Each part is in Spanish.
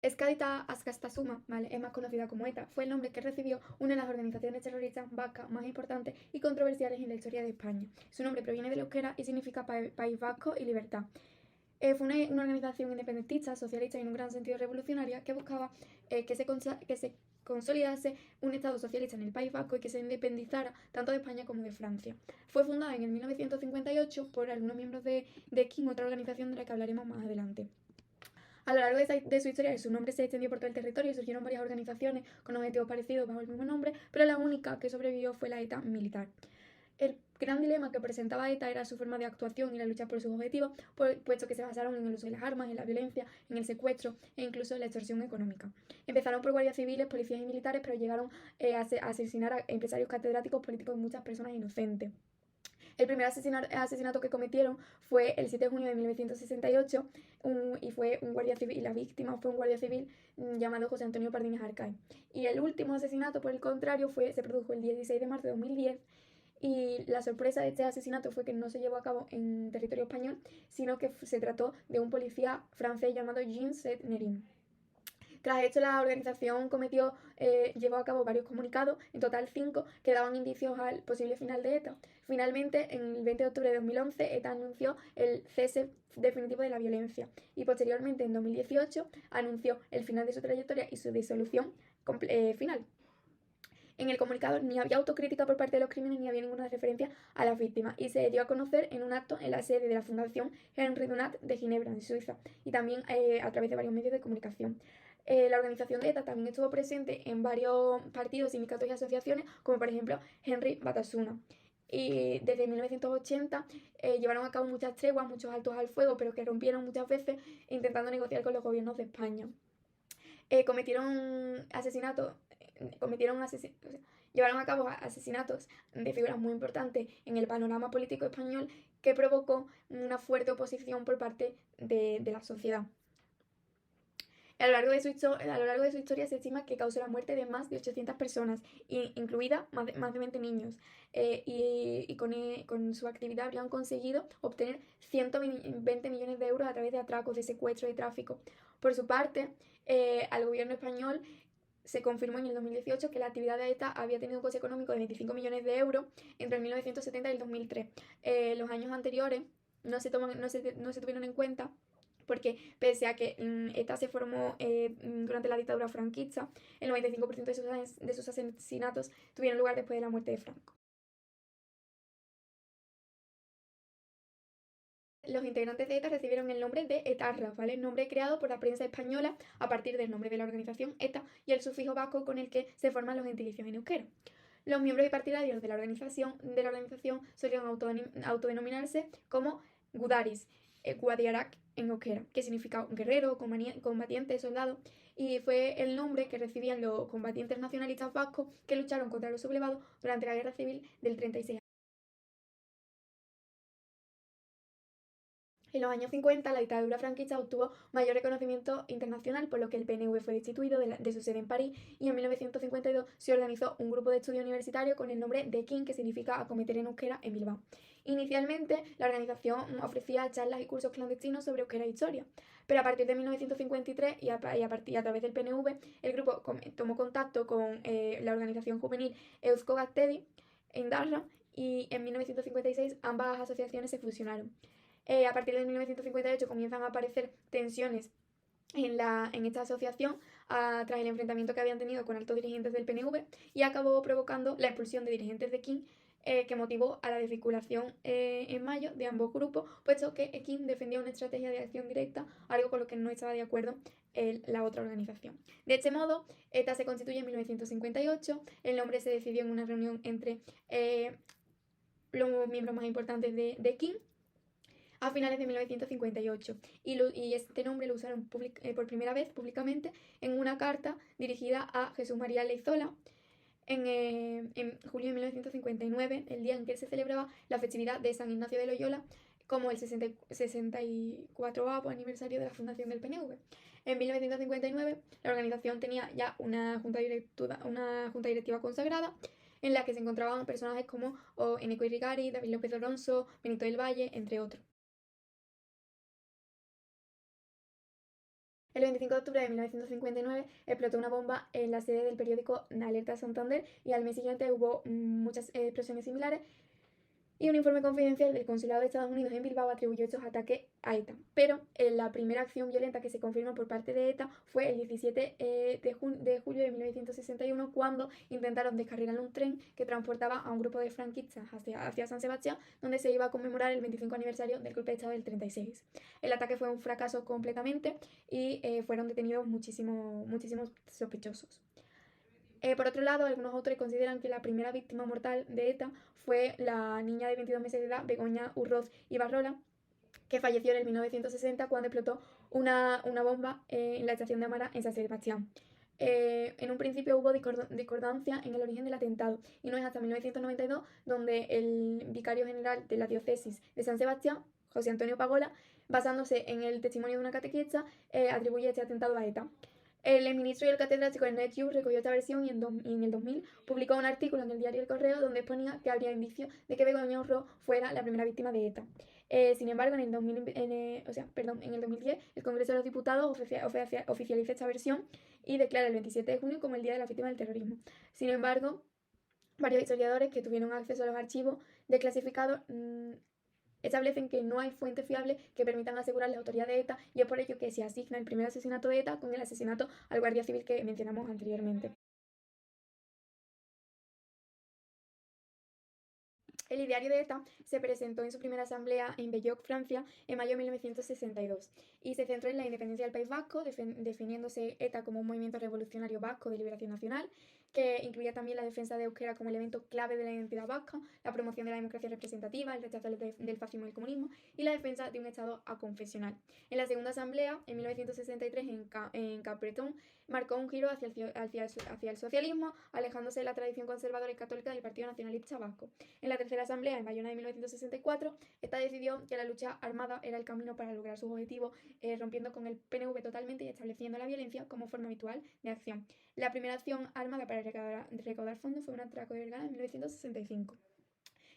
Escadita Askastasuma, ¿vale? Es más conocida como ETA, fue el nombre que recibió una de las organizaciones terroristas vascas más importantes y controversiales en la historia de España. Su nombre proviene del euskera y significa País Vasco y Libertad. Fue una organización independentista, socialista y en un gran sentido revolucionaria que buscaba que se consolidase un Estado socialista en el País Vasco y que se independizara tanto de España como de Francia. Fue fundada en el 1958 por algunos miembros de KIN, otra organización de la que hablaremos más adelante. A lo largo de su historia, su nombre se extendió por todo el territorio y surgieron varias organizaciones con objetivos parecidos bajo el mismo nombre, pero la única que sobrevivió fue la ETA militar. El gran dilema que presentaba ETA era su forma de actuación y la lucha por sus objetivos, puesto que se basaron en el uso de las armas, en la violencia, en el secuestro e incluso en la extorsión económica. Empezaron por guardias civiles, policías y militares, pero llegaron a asesinar a empresarios, catedráticos, políticos y muchas personas inocentes. El primer asesinato que cometieron fue el 7 de junio de 1968 y fue un guardia civil, y la víctima fue un guardia civil llamado José Antonio Pardines Arcay. Y el último asesinato, por el contrario, se produjo el 16 de marzo de 2010 y la sorpresa de este asesinato fue que no se llevó a cabo en territorio español, sino que se trató de un policía francés llamado Jean Set-Nerin. Tras esto, la organización llevó a cabo varios comunicados, en total 5, que daban indicios al posible final de ETA. Finalmente, en el 20 de octubre de 2011, ETA anunció el cese definitivo de la violencia y posteriormente, en 2018, anunció el final de su trayectoria y su disolución final. En el comunicado ni había autocrítica por parte de los crímenes ni había ninguna referencia a las víctimas y se dio a conocer en un acto en la sede de la Fundación Henri Dunant de Ginebra, en Suiza, y también a través de varios medios de comunicación. La organización de ETA también estuvo presente en varios partidos, sindicatos y asociaciones, como por ejemplo Henri Batasuna. Y desde 1980 llevaron a cabo muchas treguas, muchos altos al fuego, pero que rompieron muchas veces intentando negociar con los gobiernos de España. Cometieron asesinatos, llevaron a cabo asesinatos de figuras muy importantes en el panorama político español que provocó una fuerte oposición por parte de la sociedad. A lo largo de su historia se estima que causó la muerte de más de 800 personas, incluida más de 20 niños. Con su actividad habrían conseguido obtener 120 millones de euros a través de atracos, de secuestro, de tráfico. Por su parte, al gobierno español se confirmó en el 2018 que la actividad de ETA había tenido un coste económico de 25 millones de euros entre el 1970 y el 2003. Los años anteriores no se tuvieron en cuenta porque pese a que ETA se formó durante la dictadura franquista, el 95% de sus asesinatos tuvieron lugar después de la muerte de Franco. Los integrantes de ETA recibieron el nombre de etarras, ¿vale? Nombre creado por la prensa española a partir del nombre de la organización ETA y el sufijo vasco con el que se forman los gentilicios en euskera. Los miembros y partidarios de la organización solían autodenominarse como gudaris, guadiarak en euskera, que significa guerrero, combatiente, soldado, y fue el nombre que recibían los combatientes nacionalistas vascos que lucharon contra los sublevados durante la guerra civil del 36. En los años 50, la dictadura franquista obtuvo mayor reconocimiento internacional, por lo que el PNV fue destituido de su sede en París y en 1952 se organizó un grupo de estudio universitario con el nombre de KIN, que significa acometer en euskera, en Bilbao. Inicialmente, la organización ofrecía charlas y cursos clandestinos sobre euskera e historia, pero a partir de 1953 y a través del PNV, el grupo tomó contacto con la organización juvenil Eusko Gaztedi en Darra y en 1956 ambas asociaciones se fusionaron. A partir de 1958 comienzan a aparecer tensiones en esta asociación tras el enfrentamiento que habían tenido con altos dirigentes del PNV y acabó provocando la expulsión de dirigentes de KIN, que motivó a la desvinculación en mayo de ambos grupos, puesto que KIN defendía una estrategia de acción directa, algo con lo que no estaba de acuerdo la otra organización. De este modo, ETA se constituye en 1958, el nombre se decidió en una reunión entre los miembros más importantes de KIN a finales de 1958 y este nombre lo usaron por primera vez públicamente en una carta dirigida a Jesús María Leizola en julio de 1959, el día en que se celebraba la festividad de San Ignacio de Loyola como el 64º aniversario de la fundación del PNV. En 1959 la organización tenía ya una junta directiva consagrada en la que se encontraban personajes como Eneco Irrigari, David López Alonso, Benito del Valle, entre otros. El 25 de octubre de 1959 explotó una bomba en la sede del periódico Alerta Santander y al mes siguiente hubo muchas explosiones similares y un informe confidencial del Consulado de Estados Unidos en Bilbao atribuyó estos ataques a ETA. Pero la primera acción violenta que se confirma por parte de ETA fue el 17 de julio de 1961, cuando intentaron descarrilar un tren que transportaba a un grupo de franquistas hacia San Sebastián, donde se iba a conmemorar el 25 aniversario del golpe de Estado del 36. El ataque fue un fracaso completamente y fueron detenidos muchísimos sospechosos. Por otro lado, algunos autores consideran que la primera víctima mortal de ETA fue la niña de 22 meses de edad, Begoña Urroz Ibarrola, que falleció en el 1960 cuando explotó una bomba en la estación de Amara en San Sebastián. En un principio hubo discordancia en el origen del atentado y no es hasta 1992 donde el vicario general de la diócesis de San Sebastián, José Antonio Pagola, basándose en el testimonio de una catequista, atribuye este atentado a ETA. El ministro y el catedrático Ernest Hughes recogió esta versión y en el 2000 publicó un artículo en el diario El Correo donde exponía que habría indicios de que Begoña Urroz fuera la primera víctima de ETA. Sin embargo, en el 2010, el Congreso de los Diputados oficializa esta versión y declara el 27 de junio como el Día de la Víctima del Terrorismo. Sin embargo, varios historiadores que tuvieron acceso a los archivos desclasificados establecen que no hay fuentes fiables que permitan asegurar la autoría de ETA y es por ello que se asigna el primer asesinato de ETA con el asesinato al guardia civil que mencionamos anteriormente. El ideario de ETA se presentó en su primera asamblea en Belloc, Francia, en mayo de 1962 y se centró en la independencia del País Vasco, definiéndose ETA como un movimiento revolucionario vasco de liberación nacional, que incluía también la defensa de euskera como elemento clave de la identidad vasca, la promoción de la democracia representativa, el rechazo del fascismo y el comunismo y la defensa de un Estado aconfesional. En la segunda asamblea, en 1963, en Capbreton, marcó un giro hacia el socialismo, alejándose de la tradición conservadora y católica del Partido Nacionalista Vasco. En la tercera asamblea, en Bayona de 1964, esta decidió que la lucha armada era el camino para lograr sus objetivos, rompiendo con el PNV totalmente y estableciendo la violencia como forma habitual de acción. La primera acción armada para recaudar fondos fue un atraco de Vergara en 1965.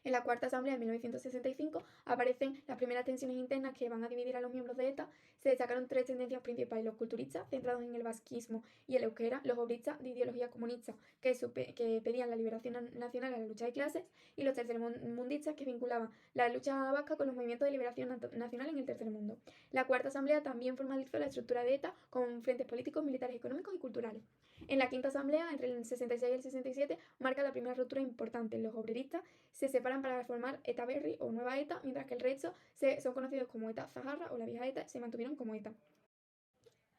En la cuarta asamblea de 1965 aparecen las primeras tensiones internas que van a dividir a los miembros de ETA. Se destacaron tres tendencias principales: los culturistas, centrados en el vasquismo y el euskera; los obristas, de ideología comunista, que pedían la liberación nacional a la lucha de clases; y los tercermundistas, que vinculaban la lucha vasca con los movimientos de liberación nacional en el tercer mundo. La cuarta asamblea también formalizó la estructura de ETA con frentes políticos, militares, económicos y culturales. En la quinta asamblea, entre el 66 y el 67, marca la primera ruptura importante. Los obreristas se separan para formar ETA Berri o Nueva ETA, mientras que el resto son conocidos como ETA Zaharra o la vieja ETA, se mantuvieron como ETA.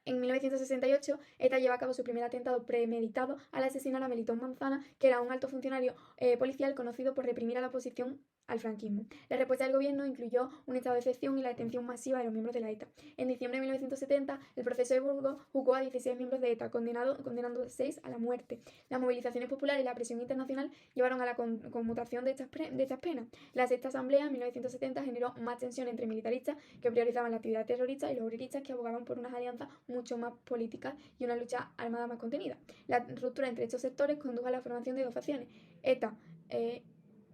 En 1968, ETA lleva a cabo su primer atentado premeditado al asesinar a Melitón Manzana, que era un alto funcionario policial conocido por reprimir a la oposición al franquismo. La respuesta del gobierno incluyó un estado de excepción y la detención masiva de los miembros de la ETA. En diciembre de 1970, el proceso de Burgos juzgó a 16 miembros de ETA, condenando 6 a la muerte. Las movilizaciones populares y la presión internacional llevaron a la conmutación de estas penas. La sexta asamblea, en 1970, generó más tensión entre militaristas que priorizaban la actividad terrorista y los obreristas que abogaban por unas alianzas mucho más políticas y una lucha armada más contenida. La ruptura entre estos sectores condujo a la formación de dos facciones: ETA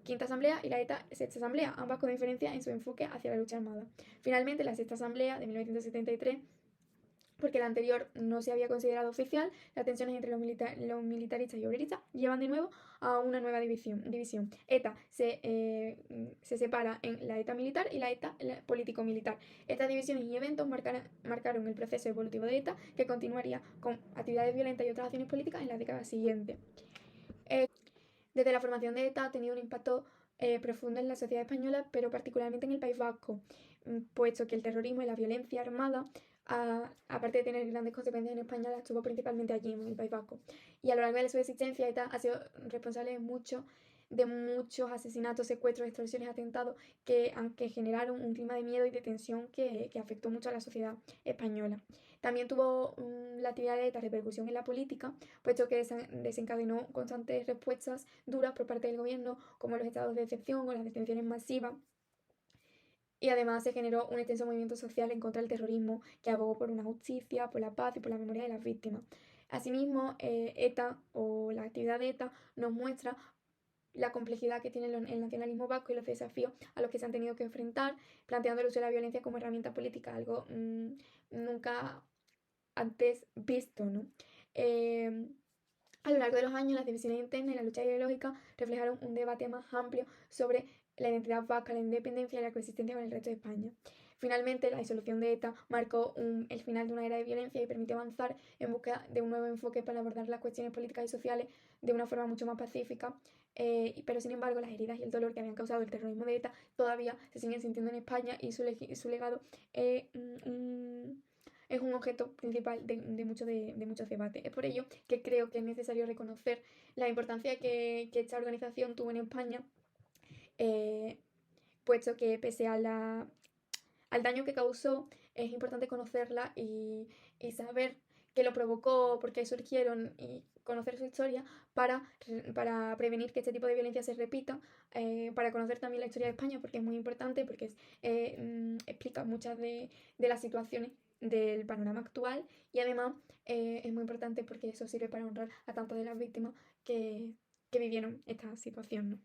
Quinta Asamblea y la ETA Sexta Asamblea, ambas con diferencia en su enfoque hacia la lucha armada. Finalmente, la Sexta Asamblea de 1973, porque la anterior no se había considerado oficial, las tensiones entre los militaristas y obreristas llevan de nuevo a una nueva división. ETA se separa en la ETA militar y la ETA político-militar. Estas divisiones y eventos marcaron el proceso evolutivo de ETA, que continuaría con actividades violentas y otras acciones políticas en las décadas siguientes. Desde la formación de ETA ha tenido un impacto profundo en la sociedad española, pero particularmente en el País Vasco, puesto que el terrorismo y la violencia armada, aparte de tener grandes consecuencias en España, las tuvo principalmente allí, en el País Vasco. Y a lo largo de su existencia, ETA ha sido responsable de muchos asesinatos, secuestros, extorsiones, atentados que generaron un clima de miedo y de tensión que afectó mucho a la sociedad española. También tuvo la actividad de ETA repercusión en la política, puesto que desencadenó constantes respuestas duras por parte del gobierno, como los estados de excepción o las detenciones masivas. Y además se generó un extenso movimiento social en contra del terrorismo que abogó por una justicia, por la paz y por la memoria de las víctimas. Asimismo, ETA o la actividad de ETA nos muestra la complejidad que tiene el nacionalismo vasco y los desafíos a los que se han tenido que enfrentar, planteando el uso de la violencia como herramienta política, algo nunca antes visto, ¿no? A lo largo de los años, las divisiones internas y la lucha ideológica reflejaron un debate más amplio sobre la identidad vasca, la independencia y la coexistencia con el resto de España. Finalmente, la disolución de ETA marcó el final de una era de violencia y permitió avanzar en busca de un nuevo enfoque para abordar las cuestiones políticas y sociales de una forma mucho más pacífica. Pero sin embargo, las heridas y el dolor que habían causado el terrorismo de ETA todavía se siguen sintiendo en España y su legado es un objeto principal de muchos debates. Es por ello que creo que es necesario reconocer la importancia que esta organización tuvo en España, puesto que pese a al daño que causó, es importante conocerla y saber qué lo provocó, por qué surgieron y conocer su historia para prevenir que este tipo de violencia se repita, para conocer también la historia de España porque es muy importante, porque explica muchas de las situaciones del panorama actual y además es muy importante porque eso sirve para honrar a tantas de las víctimas que vivieron esta situación, ¿no?